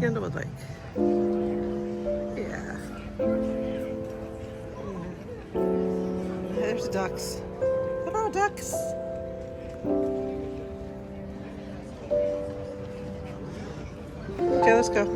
candle would like. Yeah. There's ducks. Hello, ducks. Okay, let's go.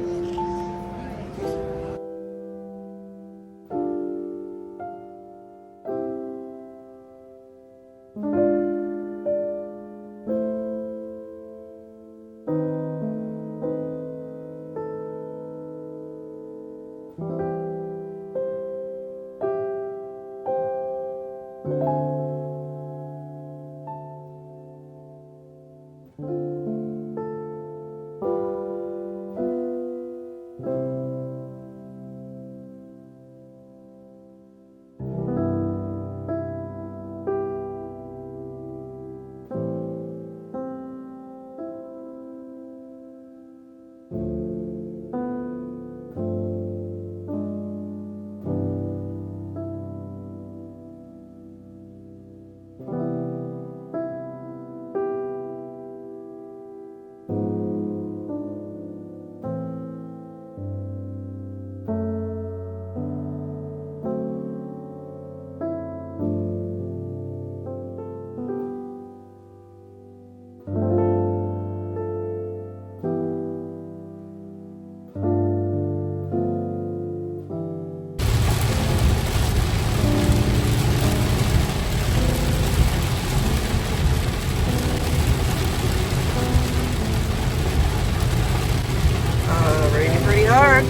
Raining pretty hard.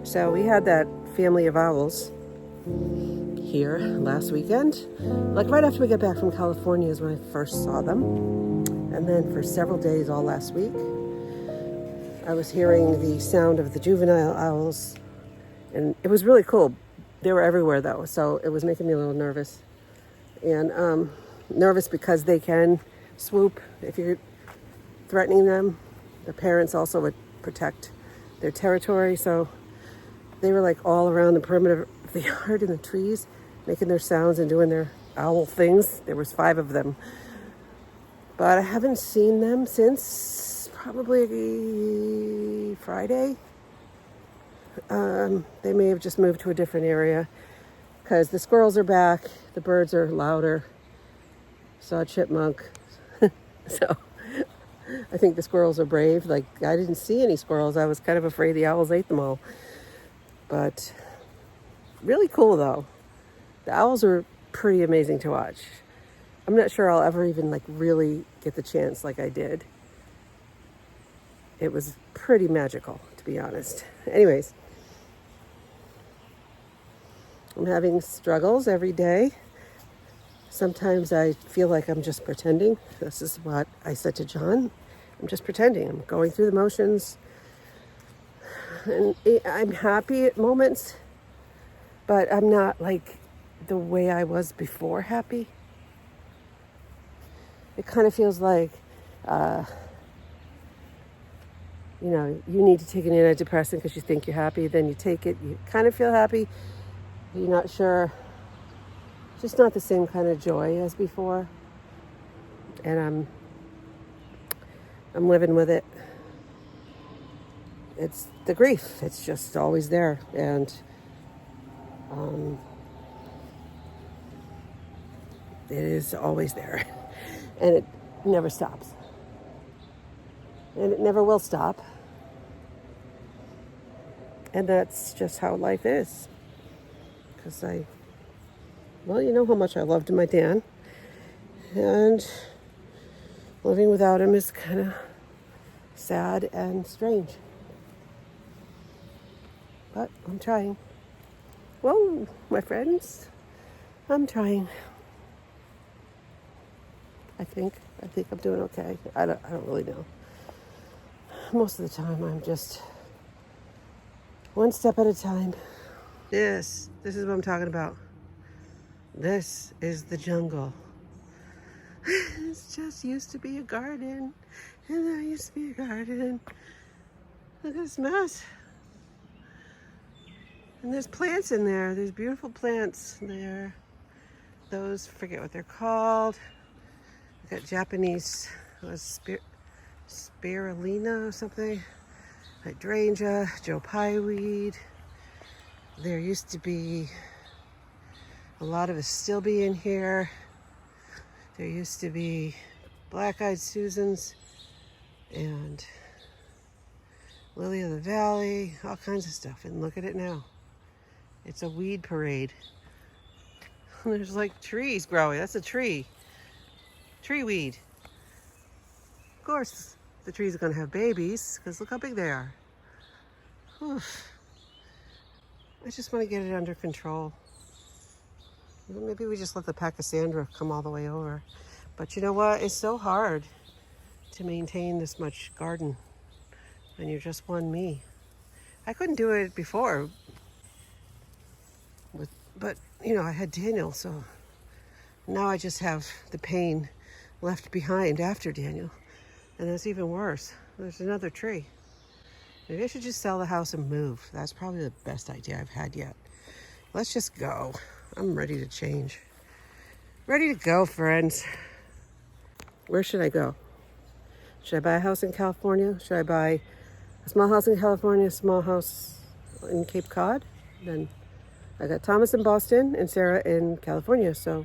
So we had that family of owls here last weekend. Like right after we got back from California is when I first saw them. And then for several days all last week, I was hearing the sound of the juvenile owls. And it was really cool. They were everywhere though, so it was making me a little nervous. And nervous because they can swoop if you're threatening them. The parents also would protect their territory, so they were like all around the perimeter of the yard in the trees, making their sounds and doing their owl things. There was 5 of them. But I haven't seen them since probably Friday. They may have just moved to a different area because the squirrels are back, the birds are louder. Saw a chipmunk. So I think the squirrels are brave. Like, I didn't see any squirrels. I was kind of afraid the owls ate them all. But really cool though. The owls are pretty amazing to watch. I'm not sure I'll ever even like really get the chance like I did. It was pretty magical, to be honest. Anyways, I'm having struggles every day. Sometimes I feel like I'm just pretending. This is what I said to John. I'm just pretending. I'm going through the motions. And I'm happy at moments, but I'm not like the way I was before happy. It kind of feels like, you need to take an antidepressant because you think you're happy. Then you take it, you kind of feel happy. You're not sure. Just not the same kind of joy as before. And I'm living with it. It's the grief. It's just always there. And it is always there. And it never stops. And it never will stop. And that's just how life is. Because you know how much I loved my dad. And living without him is kind of sad and strange. But I'm trying. Whoa, my friends. I'm trying. I think I'm doing okay. I don't really know. Most of the time I'm just one step at a time. This is what I'm talking about. This is the jungle. It's just used to be a garden. And there used to be a garden. Look at this mess. And there's plants in there. There's beautiful plants there. Those, forget what they're called. I've got Japanese It was spirulina or something. Hydrangea, Joe Pye weed. There used to be a lot of astilbe in here. There used to be black-eyed Susans and lily of the valley, all kinds of stuff. And look at it now. It's a weed parade. There's like trees growing. That's a tree. Tree weed. Of course, the trees are going to have babies because look how big they are. Oof. I just want to get it under control. Maybe we just let the Pachysandra come all the way over. But you know what? It's so hard to maintain this much garden when you're just one me. I couldn't do it before. But, you know, I had Daniel, so now I just have the pain left behind after Daniel. And that's even worse. There's another tree. Maybe I should just sell the house and move. That's probably the best idea I've had yet. Let's just go. I'm ready to change. Ready to go, friends. Where should I go? Should I buy a house in California? Should I buy a small house in California, a small house in Cape Cod? Then I got Thomas in Boston and Sarah in California, so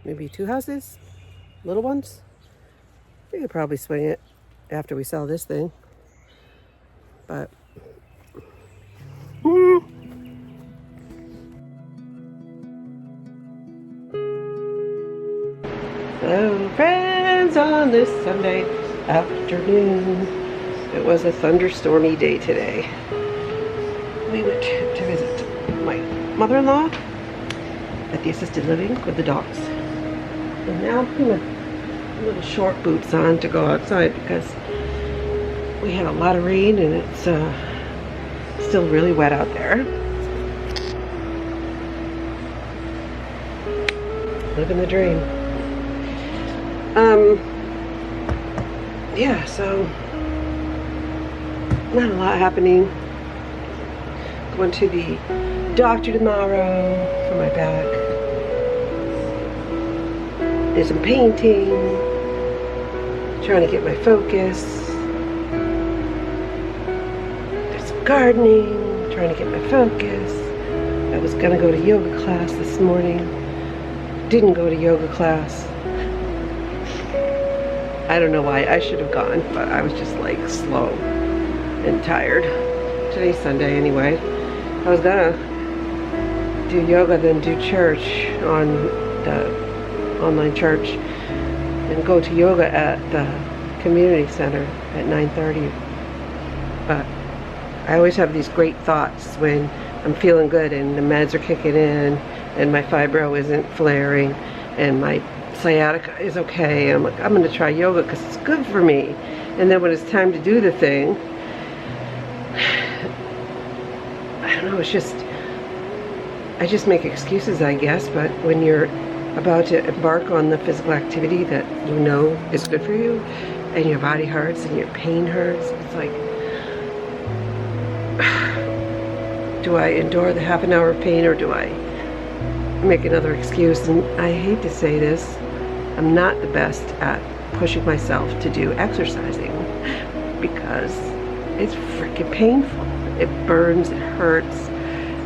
maybe 2 houses, little ones. We could probably swing it after we sell this thing. But hello, friends, on this Sunday afternoon. It was a thunderstormy day today. We went to visit my mother-in-law at the assisted living with the dogs. And now I'm putting my little short boots on to go outside because we had a lot of rain and it's still really wet out there. Living the dream. Yeah, so not a lot happening. Going to the doctor tomorrow for my back. There's some painting. Trying to get my focus. There's some gardening. Trying to get my focus. I was gonna go to yoga class this morning. Didn't go to yoga class. I don't know why. I should have gone, but I was just like slow and tired. Today's Sunday anyway. I was gonna do yoga, then do church on the online church, and go to yoga at the community center at 9:30. But I always have these great thoughts when I'm feeling good and the meds are kicking in and my fibro isn't flaring and my sciatica is okay. I'm like, I'm gonna try yoga because it's good for me. And then when it's time to do the thing, I don't know, it's just, I just make excuses, I guess. But when you're about to embark on the physical activity that you know is good for you, and your body hurts and your pain hurts, it's like, do I endure the half an hour of pain or do I make another excuse? And I hate to say this, I'm not the best at pushing myself to do exercising because it's freaking painful. It burns, it hurts,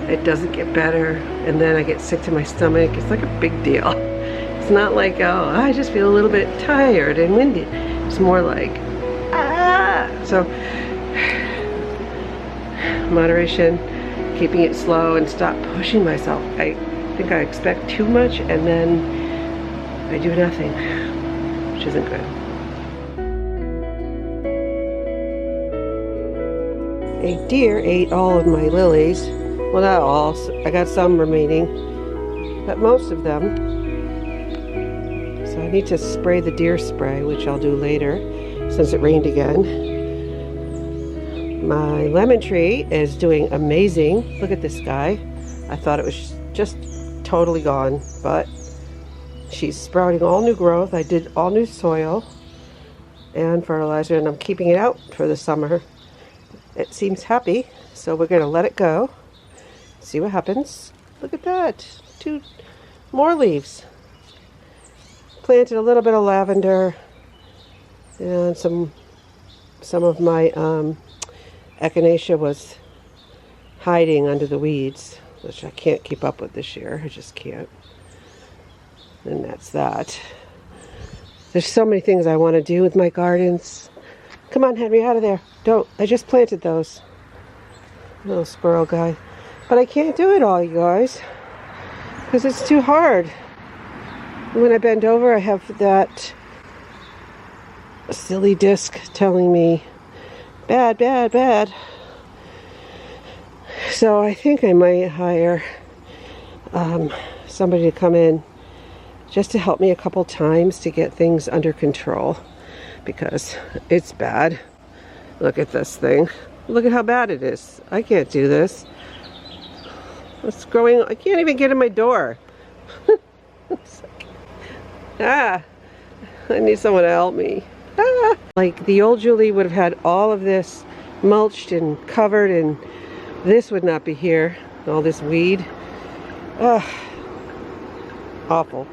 it doesn't get better, and then I get sick to my stomach. It's like a big deal. It's not like, oh, I just feel a little bit tired and winded. It's more like, ah! So, moderation, keeping it slow, and stop pushing myself. I think I expect too much, and then I do nothing, which isn't good. A deer ate all of my lilies. Well, not all. I got some remaining, but most of them. So I need to spray the deer spray, which I'll do later since it rained again. My lemon tree is doing amazing. Look at this guy. I thought it was just totally gone, but she's sprouting all new growth. I did all new soil and fertilizer, and I'm keeping it out for the summer. It seems happy, so we're going to let it go. See what happens. Look at that. 2 more leaves. Planted a little bit of lavender And some of my echinacea was hiding under the weeds, which I can't keep up with this year. I just can't. And that's that. There's so many things I want to do with my gardens. Come on, Henry, out of there. Don't. I just planted those. Little squirrel guy. But I can't do it all, you guys, because it's too hard. When I bend over, I have that silly disc telling me, bad, bad, bad. So I think I might hire somebody to come in just to help me a couple times to get things under control, because it's bad. Look at this thing. Look at how bad it is. I can't do this. It's growing. I can't even get in my door. I need someone to help me. Like the old Julie would have had all of this mulched and covered, and this would not be here. All this weed. Awful.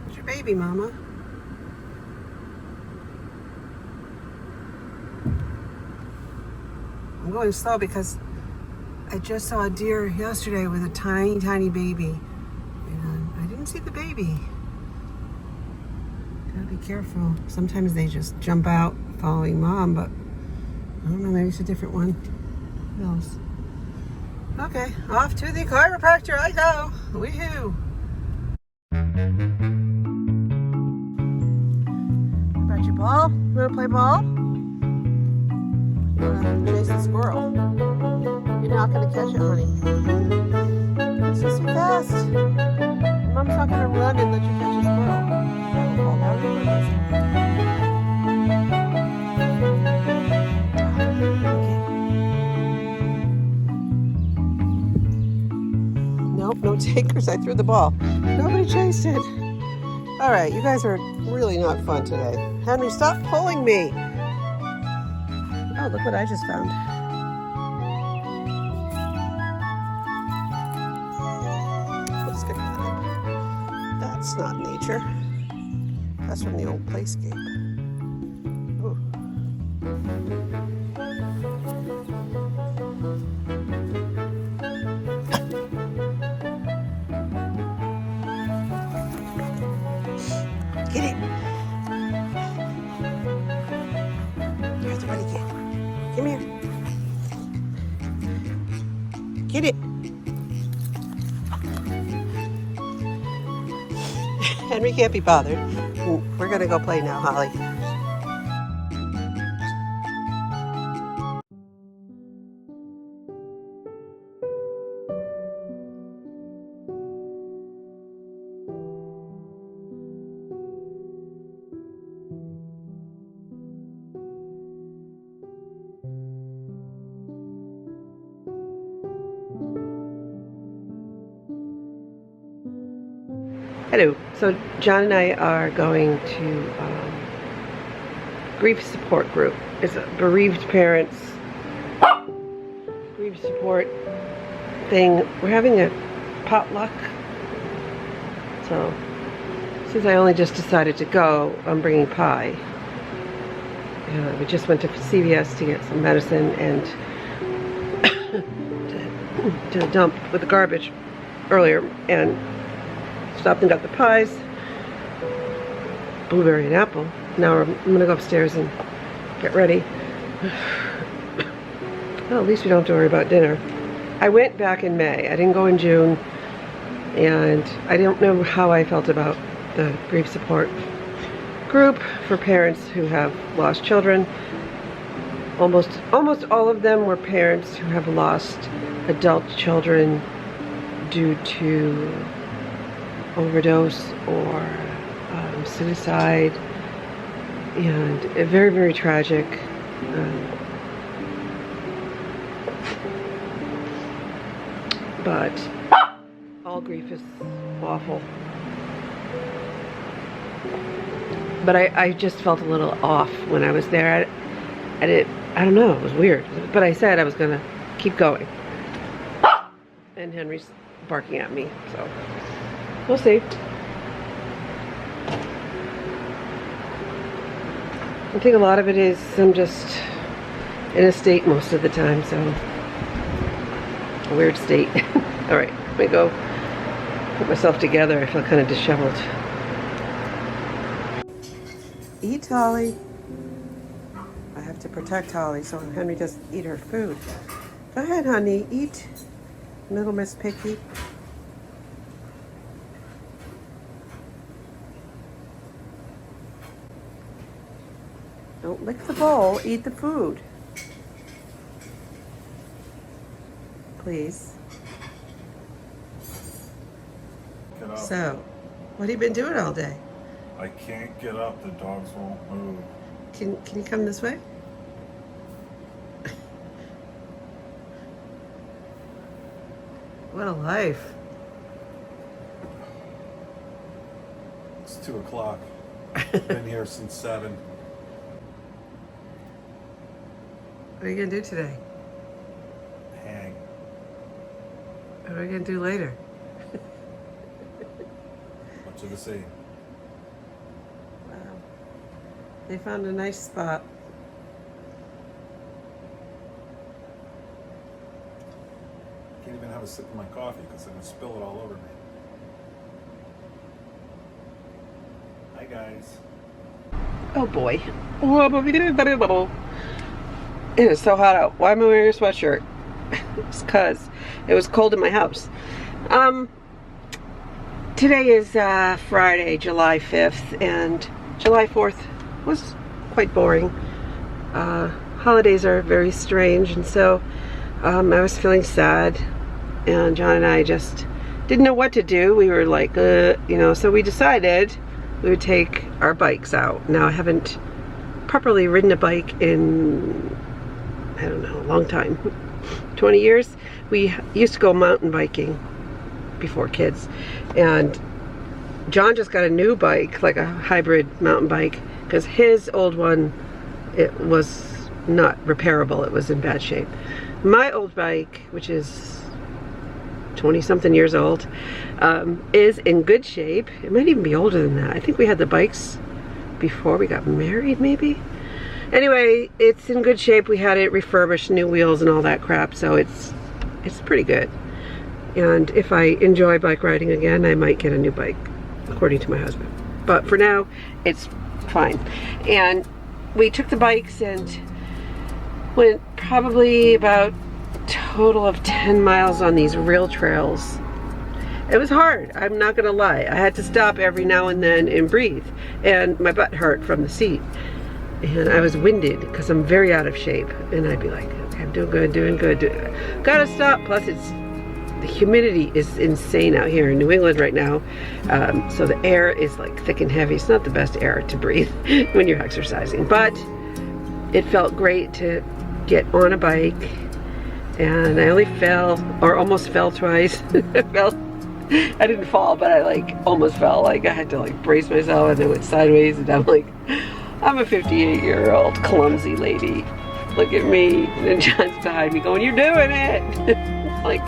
It's your baby, Mama. I'm going slow because I just saw a deer yesterday with a tiny, tiny baby. And I didn't see the baby. Gotta be careful. Sometimes they just jump out following Mom, but I don't know, maybe it's a different one. Who knows? Okay, off to the chiropractor I go. Woohoo! About your ball? You wanna play ball? Chase the squirrel. You're not going to catch it, honey. This is too fast. Mom's not going to run and let you catch a squirrel. That'll fall down your okay. Nope, no takers. I threw the ball. Nobody chased it. All right, you guys are really not fun today. Henry, stop pulling me. Oh, look what I just found. Let's get rid of it. That's not nature. That's from the old playscape. Ooh. Get it. Here's the bunny cat. Come here. Get it. Henry can't be bothered. We're going to go play now, Holly. Hello. So John and I are going to grief support group. It's a bereaved parents grief support thing. We're having a potluck. So since I only just decided to go, I'm bringing pie. We just went to CVS to get some medicine and to dump with the garbage earlier, and stopped and got the pies, blueberry and apple. Now I'm gonna go upstairs and get ready. Well, at least we don't have to worry about dinner. I went back in May. I didn't go in June, and I don't know how I felt about the grief support group for parents who have lost children. Almost all of them were parents who have lost adult children due to overdose or suicide, and very, very tragic. But all grief is awful. But I just felt a little off when I was there. I don't know, it was weird. But I said I was gonna keep going. And Henry's barking at me, so we'll see. I think a lot of it is I'm just in a state most of the time, so a weird state. All right, let me go put myself together. I feel kind of disheveled. Eat, Holly. I have to protect Holly so Henry doesn't eat her food. Go ahead, honey, eat. Little Miss Picky. Don't lick the bowl, eat the food. Please. So, what have you been doing all day? I can't get up, the dogs won't move. Can you come this way? What a life. It's 2 o'clock. Been here since 7. What are you gonna do today? Hang. What are you gonna do later? Much of the same. Wow. They found a nice spot. Can't even have a sip of my coffee because I'm gonna spill it all over me. Hi guys. Oh boy. It is so hot out. Why am I wearing a sweatshirt? It's because it was cold in my house. Today is Friday, July 5th, and July 4th was quite boring. Holidays are very strange, and so I was feeling sad, and John and I just didn't know what to do. We were like, you know, so we decided we would take our bikes out. Now, I haven't properly ridden a bike in, I don't know, a long time. 20 years. We used to go mountain biking before kids, and John just got a new bike, like a hybrid mountain bike, because his old one, it was not repairable. It was in bad shape. My old bike, which is 20-something years old, is in good shape. It might even be older than that. I think we had the bikes before we got married, maybe. Anyway, it's in good shape. We had it refurbished, new wheels and all that crap, so it's pretty good. And if I enjoy bike riding again, I might get a new bike, according to my husband. But for now, it's fine. And we took the bikes and went probably about a total of 10 miles on these rail trails. It was hard, I'm not gonna lie. I had to stop every now and then and breathe. And my butt hurt from the seat. And I was winded because I'm very out of shape. And I'd be like, okay, I'm doing good, doing good. Gotta stop. Plus, the humidity is insane out here in New England right now. So the air is like thick and heavy. It's not the best air to breathe when you're exercising. But it felt great to get on a bike. And I only fell, or almost fell twice. I didn't fall, but I like almost fell. Like I had to like brace myself, and then went sideways, and I'm like, I'm a 58-year-old clumsy lady. Look at me. And then John's behind me going, you're doing it. Like,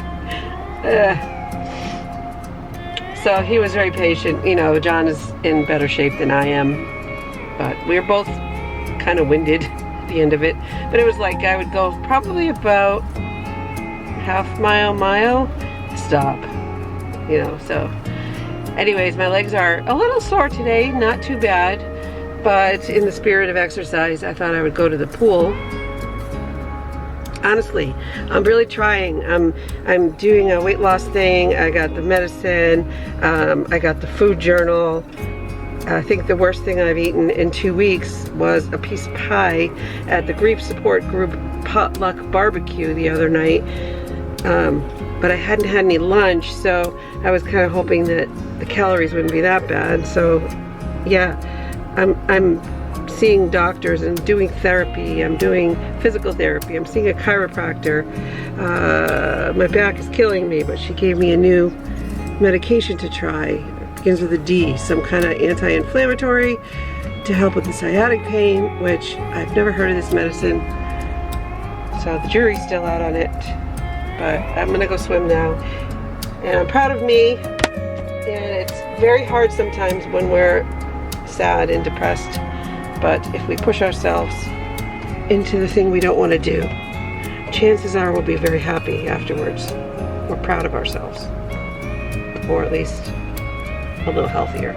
So he was very patient. You know, John is in better shape than I am. But we were both kind of winded at the end of it. But it was like I would go probably about half mile, stop. You know, so. Anyways, my legs are a little sore today. Not too bad. But in the spirit of exercise, I thought I would go to the pool. Honestly, I'm really trying. I'm doing a weight loss thing. I got the medicine. I got the food journal. I think the worst thing I've eaten in 2 weeks was a piece of pie at the grief support group potluck barbecue the other night. But I hadn't had any lunch, so I was kind of hoping that the calories wouldn't be that bad. So, yeah. I'm seeing doctors and doing therapy. I'm doing physical therapy. I'm seeing a chiropractor. My back is killing me, but she gave me a new medication to try. It begins with a D, some kind of anti-inflammatory to help with the sciatic pain, which I've never heard of this medicine. So the jury's still out on it, but I'm gonna go swim now. And I'm proud of me, and it's very hard sometimes when we're sad and depressed, but if we push ourselves into the thing we don't want to do, chances are we'll be very happy afterwards. We're proud of ourselves, or at least a little healthier.